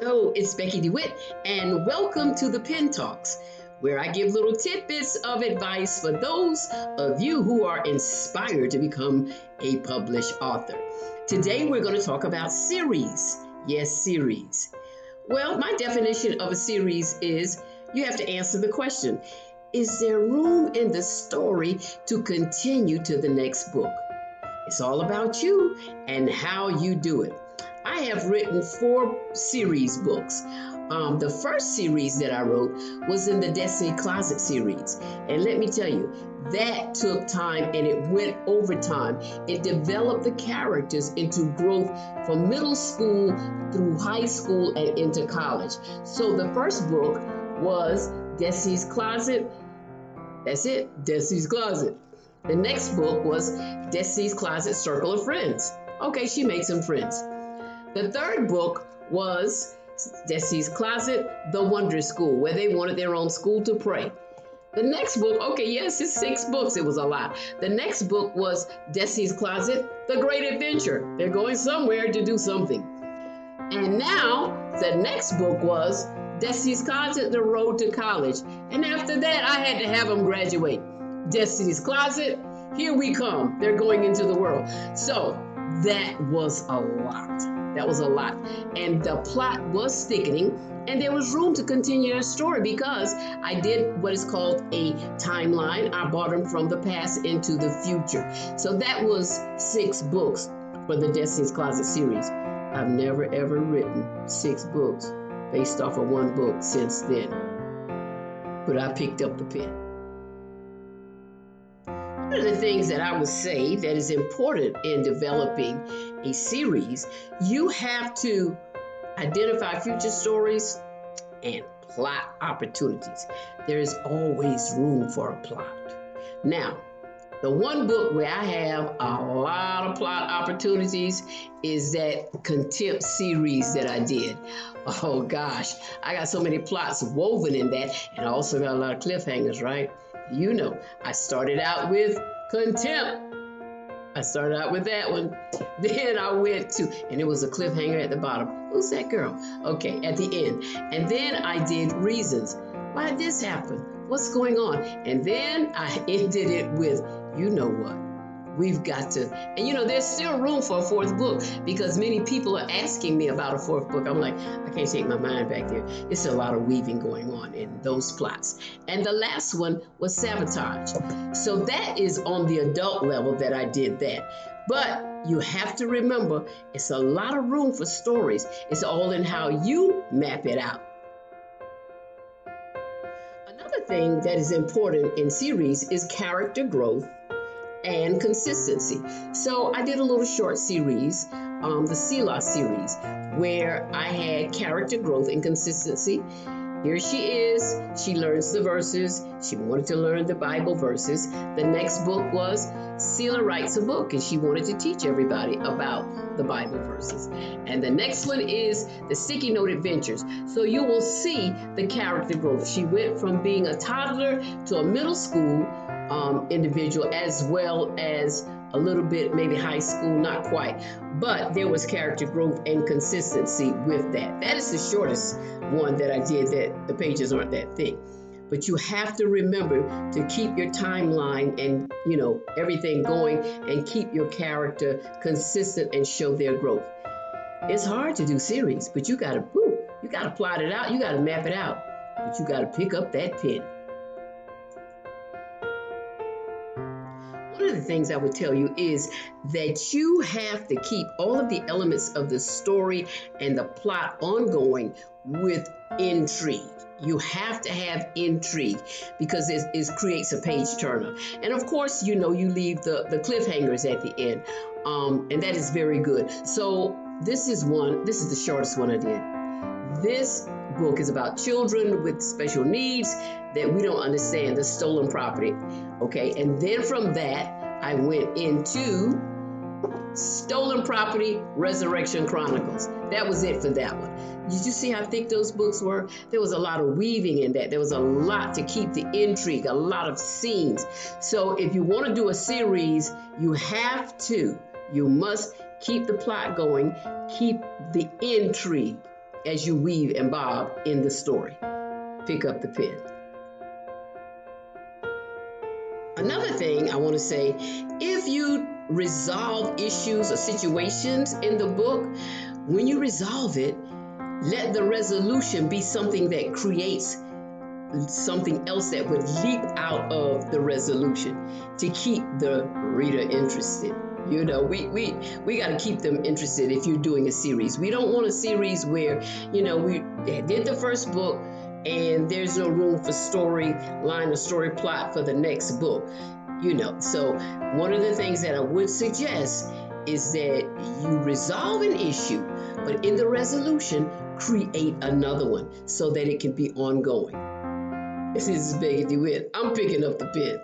Hello, it's Becky DeWitt, and welcome to the Pen Talks, where I give little tidbits of advice for those of you who are inspired to become a published author. Today, we're going to talk about series. Yes, series. Well, my definition of a series is you have to answer the question, is there room in the story to continue to the next book? It's all about you and how you do it. I have written 4 series books. The first series that I wrote was in the Destiny Closet series. And let me tell you, that took time and it went over time. It developed the characters into growth from middle school through high school and into college. So the first book was Destiny's Closet. That's it, Destiny's Closet. The next book was Destiny's Closet Circle of Friends. Okay, she made some friends. The third book was Destiny's Closet, The Wonder School, where they wanted their own school to pray. The next book, okay, yes, it's 6 books. It was a lot. The next book was Destiny's Closet, The Great Adventure. They're going somewhere to do something. And now, the next book was Destiny's Closet, The Road to College. And after that, I had to have them graduate. Destiny's Closet, here we come. They're going into the world. So that was a lot. That was a lot. And the plot was thickening, and there was room to continue their story because I did what is called a timeline. I brought them from the past into the future. So that was 6 books for the Destiny's Closet series. I've never ever written 6 books based off of 1 book since then. But I picked up the pen. One of the things that I would say that is important in developing a series, you have to identify future stories and plot opportunities. There is always room for a plot. Now, the one book where I have a lot of plot opportunities is that Contempt series that I did. Oh gosh, I got so many plots woven in that, and I also got a lot of cliffhangers, right? You know, I started out with Contempt. I started out with that one. Then I went to, and it was a cliffhanger at the bottom. Who's that girl? Okay, at the end. And then I did Reasons. Why did this happen? What's going on? And then I ended it with, you know what? We've got to, and you know, there's still room for a 4th book because many people are asking me about a 4th book. I'm like, I can't take my mind back there. It's a lot of weaving going on in those plots. And the last one was Sabotage. So that is on the adult level that I did that. But you have to remember, it's a lot of room for stories. It's all in how you map it out. Another thing that is important in series is character growth and consistency. So I did a little short series, the Selah series, where I had character growth and consistency. Here she is. She learns the verses. She wanted to learn the Bible verses. The next book was Selah writes a book, and she wanted to teach everybody about the Bible verses. And the next one is the Sticky Note Adventures. So you will see the character growth. She went from being a toddler to a middle school individual, as well as a little bit maybe high school, not quite, but there was character growth and consistency with that. That is the shortest one that I did, that the pages aren't that thick. But you have to remember to keep your timeline and, you know, everything going and keep your character consistent and show their growth. It's hard to do series, but you gotta plot it out, you gotta map it out, but you gotta pick up that pen. One of the things I would tell you is that you have to keep all of the elements of the story and the plot ongoing with intrigue. You have to have intrigue because it creates a page turner. And of course, you know, you leave the cliffhangers at the end. And that is very good. So this is the shortest one I did. This book is about children with special needs that we don't understand, the stolen property. Okay, and then from that, I went into Stolen Property, Resurrection Chronicles. That was it for that one. Did you see how thick those books were? There was a lot of weaving in that. There was a lot to keep the intrigue, a lot of scenes. So if you want to do a series, you must keep the plot going, keep the intrigue. as you weave and bob in the story. Pick up the pen. Another thing I want to say, if you resolve issues or situations in the book, when you resolve it, let the resolution be something that creates something else that would leap out of the resolution to keep the reader interested. You know, we got to keep them interested if you're doing a series. We don't want a series where, you know, we did the first book and there's no room for storyline or story plot for the next book. You know, so one of the things that I would suggest is that you resolve an issue, but in the resolution, create another one so that it can be ongoing. This is Becky DeWitt. I'm picking up the pen.